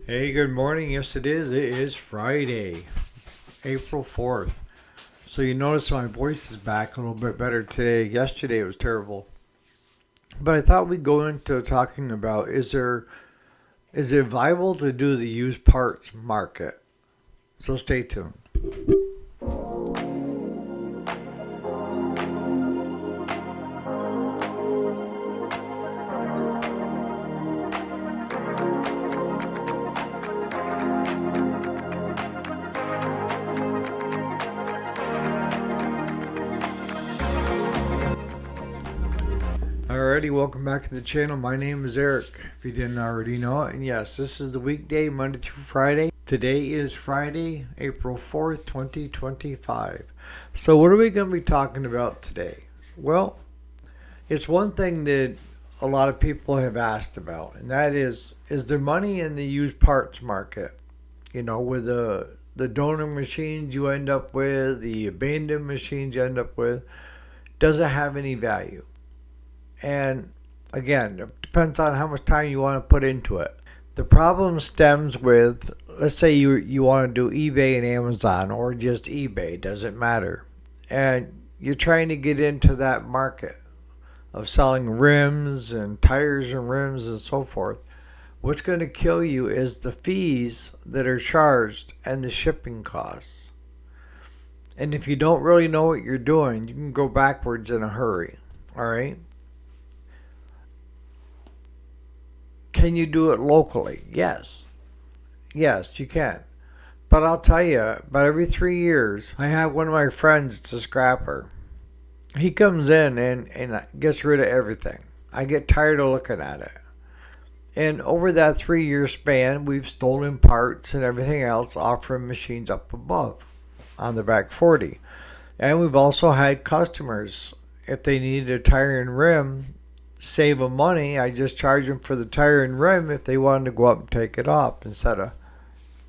Hey, good morning. Yes, it is. It is Friday, April 4th. So you notice my voice is back a little bit better today. Yesterday it was terrible. But I thought we'd go into talking about is it viable to do the used parts market? So stay tuned. Alrighty, welcome back to the channel. My name is Eric, if you didn't already know it. And yes, this is the weekday, Monday through Friday. Today is Friday, April 4th, 2025. So what are we going to be talking about today? Well, it's one thing that a lot of people have asked about, and that is there money in the used parts market? You know, with the donor machines you end up with, the abandoned machines you end up with, does it have any value? And again, it depends on how much time you want to put into it. The problem stems with, let's say you want to do eBay and Amazon or just eBay, doesn't matter. And you're trying to get into that market of selling rims and tires and rims and so forth. What's going to kill you is the fees that are charged and the shipping costs. And if you don't really know what you're doing, you can go backwards in a hurry. All right? Can you do it locally? Yes. Yes, you can. But I'll tell you, about every 3 years, I have one of my friends, it's a scrapper. He comes in and gets rid of everything. I get tired of looking at it. And over that 3 year span, we've stolen parts and everything else off from machines up above on the back 40. And we've also had customers, if they needed a tire and rim, save them money. I just charge them for the tire and rim if they wanted to go up and take it off instead of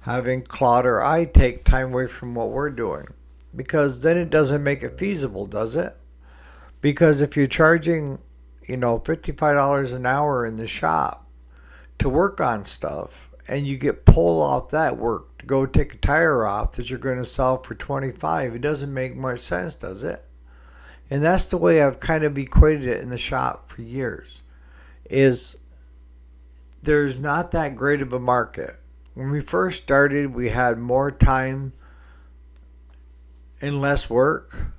having Claude or I take time away from what we're doing. Because then it doesn't make it feasible, does it? Because if you're charging, $55 an hour in the shop to work on stuff and you get pulled off that work to go take a tire off that you're going to sell for 25, it doesn't make much sense, does it? And that's the way I've kind of equated it in the shop for years, is there's not that great of a market. When we first started, we had more time and less work.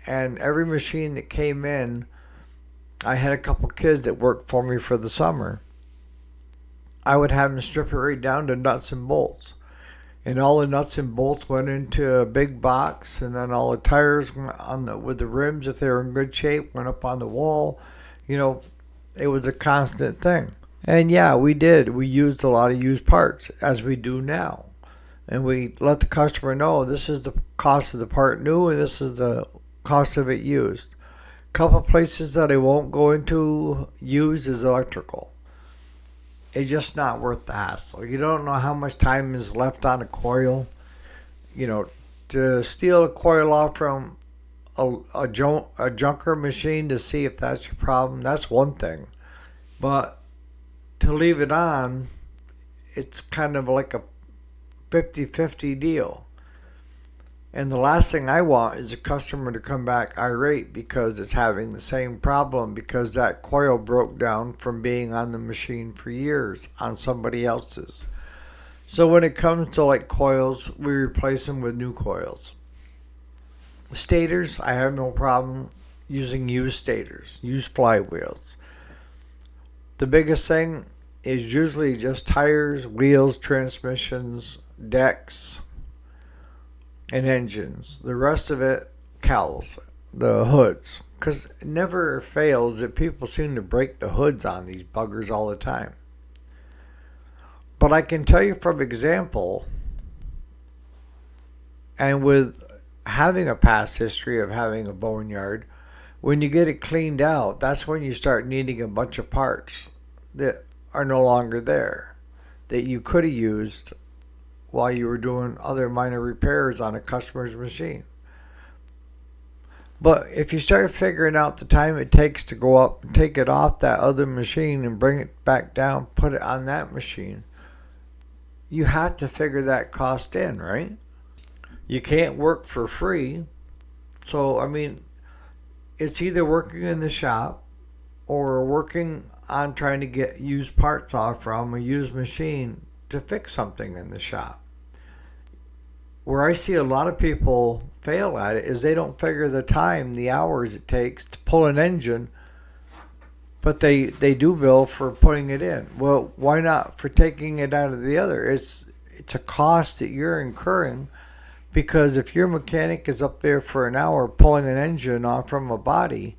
And every machine that came in, I had a couple kids that worked for me for the summer. I would have them strip it right down to nuts and bolts. And all the nuts and bolts went into a big box, and then all the tires with the rims, if they were in good shape, went up on the wall. It was a constant thing. And yeah, we did. We used a lot of used parts, as we do now. And we let the customer know this is the cost of the part new, and this is the cost of it used. A couple places that I won't go into used is electrical. It's just not worth the hassle. You don't know how much time is left on a coil. To steal a coil off from a junker machine to see if that's your problem, that's one thing. But to leave it on, it's kind of like a 50-50 deal. And the last thing I want is a customer to come back irate because it's having the same problem because that coil broke down from being on the machine for years on somebody else's. So when it comes to like coils, we replace them with new coils. Stators, I have no problem using used stators, used flywheels. The biggest thing is usually just tires, wheels, transmissions, decks, and engines. The rest of it, cowls, the hoods. Because it never fails that people seem to break the hoods on these buggers all the time. But I can tell you from example, and with having a past history of having a boneyard, when you get it cleaned out, that's when you start needing a bunch of parts that are no longer there that you could have used while you were doing other minor repairs on a customer's machine. But if you start figuring out the time it takes to go up and take it off that other machine and bring it back down, put it on that machine, you have to figure that cost in, right? You can't work for free. So, I mean, it's either working in the shop or working on trying to get used parts off from a used machine to fix something in the shop. Where I see a lot of people fail at it is they don't figure the time, the hours it takes to pull an engine, but they do bill for putting it in. Well, why not for taking it out of the other? It's a cost that you're incurring, because if your mechanic is up there for an hour pulling an engine off from a body,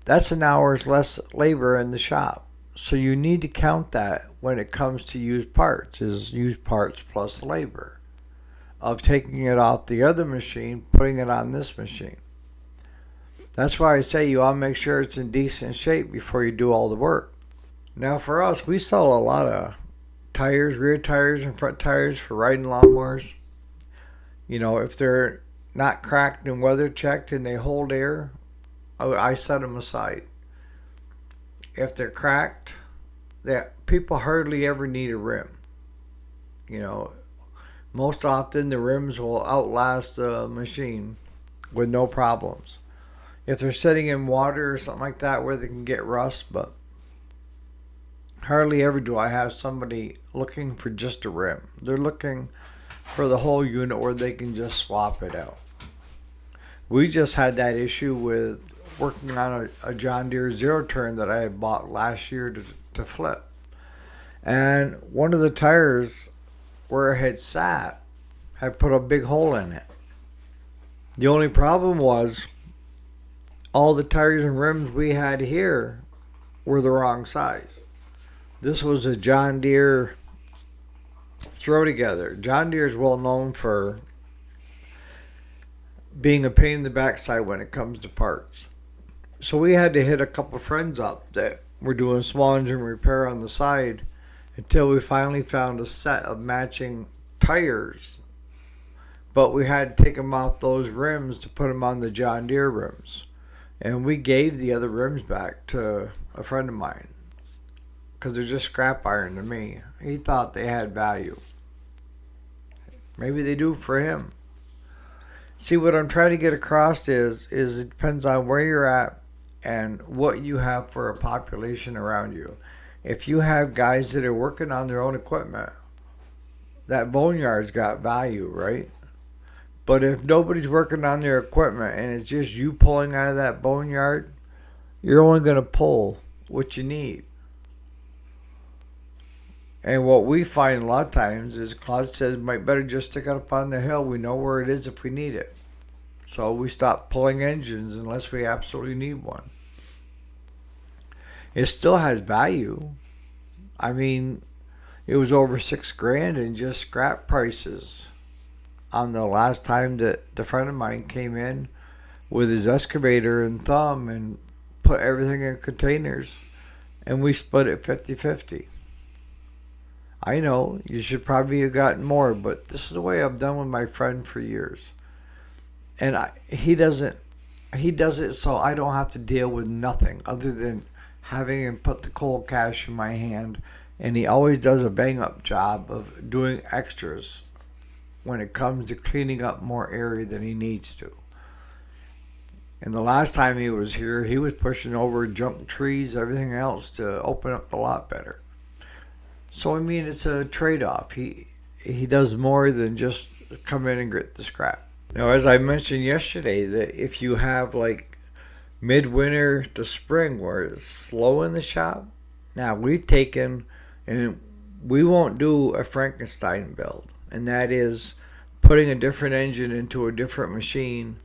that's an hour's less labor in the shop. So you need to count that when it comes to used parts, is used parts plus labor of taking it off the other machine, putting it on this machine. That's why I say you ought to make sure it's in decent shape before you do all the work. Now for us, we sell a lot of tires, rear tires and front tires for riding lawnmowers. You know, if they're not cracked and weather checked and they hold air, I set them aside. If they're cracked, that people hardly ever need a rim. You know, most often the rims will outlast the machine with no problems. If they're sitting in water or something like that where they can get rust, but hardly ever do I have somebody looking for just a rim. They're looking for the whole unit where they can just swap it out. We just had that issue with working on a John Deere zero turn that I had bought last year to flip. And one of the tires where it had sat had put a big hole in it. The only problem was all the tires and rims we had here were the wrong size. This was a John Deere throw together. John Deere is well known for being a pain in the backside when it comes to parts. So we had to hit a couple friends up that were doing small engine repair on the side until we finally found a set of matching tires. But we had to take them off those rims to put them on the John Deere rims. And we gave the other rims back to a friend of mine because they're just scrap iron to me. He thought they had value. Maybe they do for him. See, what I'm trying to get across is it depends on where you're at and what you have for a population around you. If you have guys that are working on their own equipment, that boneyard's got value, right? But if nobody's working on their equipment and it's just you pulling out of that boneyard, you're only going to pull what you need. And what we find a lot of times is Claude says, might better just stick it up on the hill. We know where it is if we need it. So we stop pulling engines unless we absolutely need one. It still has value. I mean, it was over $6,000 in just scrap prices on the last time that the friend of mine came in with his excavator and thumb and put everything in containers, and we split it 50-50. I know you should probably have gotten more, but this is the way I've done with my friend for years. And he does it so I don't have to deal with nothing other than having him put the cold cash in my hand. And he always does a bang up job of doing extras when it comes to cleaning up more area than he needs to. And the last time he was here, he was pushing over junk trees, everything else to open up the lot better. So, I mean, it's a trade-off. He does more than just come in and grit the scrap. Now, as I mentioned yesterday, that if you have like midwinter to spring where it's slow in the shop, now we've taken, and we won't do a Frankenstein build, and that is putting a different engine into a different machine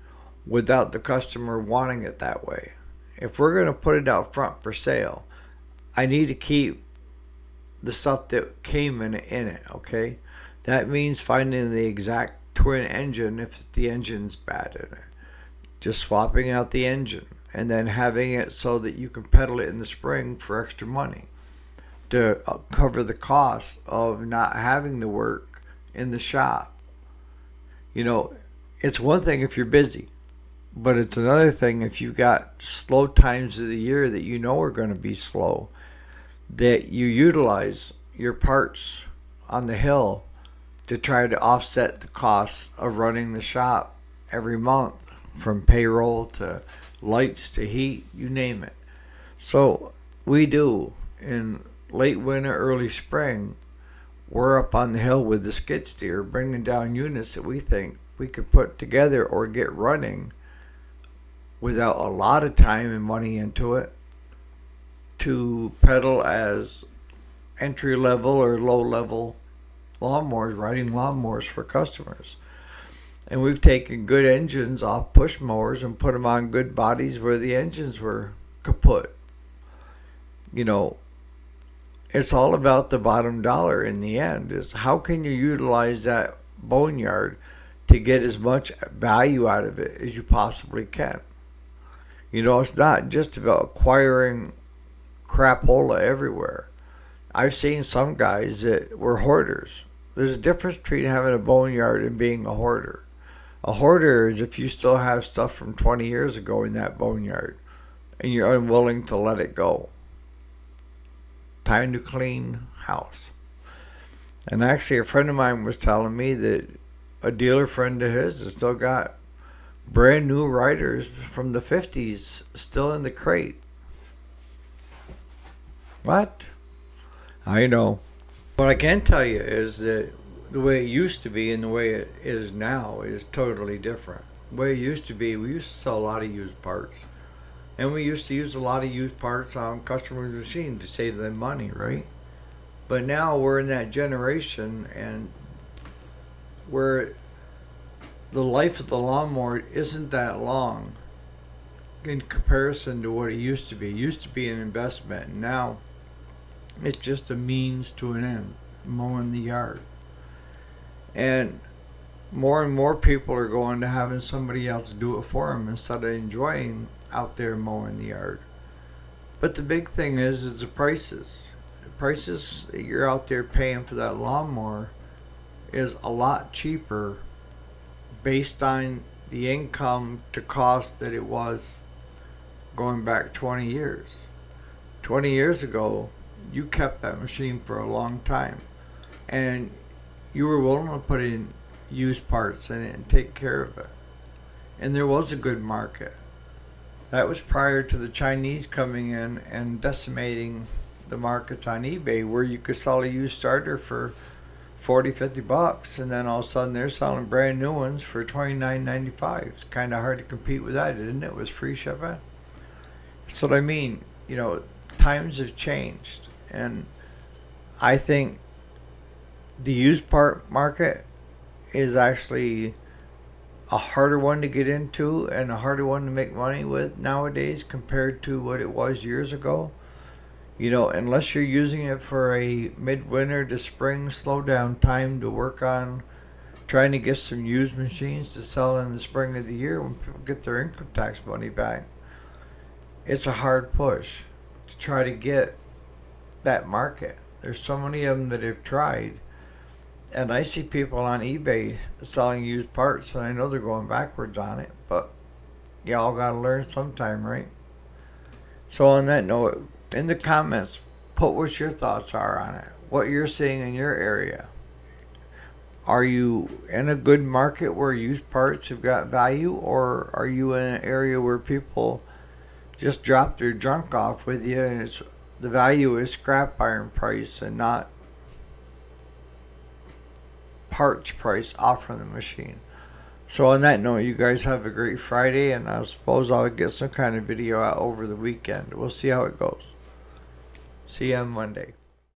without the customer wanting it that way. If we're going to put it out front for sale, I need to keep the stuff that came in it, okay? That means finding the exact twin engine if the engine's bad in it. Just swapping out the engine and then having it so that you can pedal it in the spring for extra money to cover the cost of not having the work in the shop. You know, it's one thing if you're busy, but it's another thing if you've got slow times of the year that you know are going to be slow, that you utilize your parts on the hill to try to offset the costs of running the shop every month, from payroll to lights to heat, you name it. So we do. In late winter, early spring, we're up on the hill with the skid steer, bringing down units that we think we could put together or get running without a lot of time and money into it, to pedal as entry level or low level lawnmowers, riding lawnmowers for customers. And we've taken good engines off push mowers and put them on good bodies where the engines were kaput. You know, it's all about the bottom dollar in the end. Is how can you utilize that boneyard to get as much value out of it as you possibly can. You know, it's not just about acquiring crapola everywhere. I've seen some guys that were hoarders. There's a difference between having a boneyard and being a hoarder. A hoarder is if you still have stuff from 20 years ago in that boneyard and you're unwilling to let it go. Time to clean house. And actually, a friend of mine was telling me that a dealer friend of his has still got brand new riders from the 50s still in the crate. What? I know. What I can tell you is that the way it used to be and the way it is now is totally different. The way it used to be, we used to sell a lot of used parts. And we used to use a lot of used parts on customers' machines to save them money, right? But now we're in that generation and where the life of the lawnmower isn't that long in comparison to what it used to be. It used to be an investment, and now it's just a means to an end, mowing the yard. And more people are going to having somebody else do it for them instead of enjoying out there mowing the yard. But the big thing is the prices. The prices that you're out there paying for that lawnmower is a lot cheaper based on the income to cost that it was going back 20 years. 20 years ago, you kept that machine for a long time and you were willing to put in used parts in it and take care of it. And there was a good market. That was prior to the Chinese coming in and decimating the markets on eBay, where you could sell a used starter for $40-50, and then all of a sudden they're selling brand new ones for $29.95. It's kind of hard to compete with that, isn't it? It was free shipping. That's what I mean. You know, times have changed, and I think the used part market is actually a harder one to get into and a harder one to make money with nowadays compared to what it was years ago. You know, unless you're using it for a midwinter to spring slowdown time to work on trying to get some used machines to sell in the spring of the year when people get their income tax money back, it's a hard push to try to get that market. There's so many of them that have tried. And I see people on eBay selling used parts, and I know they're going backwards on it, but y'all gotta learn sometime, right? So on that note, in the comments, put what your thoughts are on it, what you're seeing in your area. Are you in a good market where used parts have got value, or are you in an area where people just drop their junk off with you and it's the value is scrap iron price and not parts price off from the machine? So on that note, you guys have a great Friday, and I suppose I'll get some kind of video out over the weekend. We'll see how it goes. See you on Monday.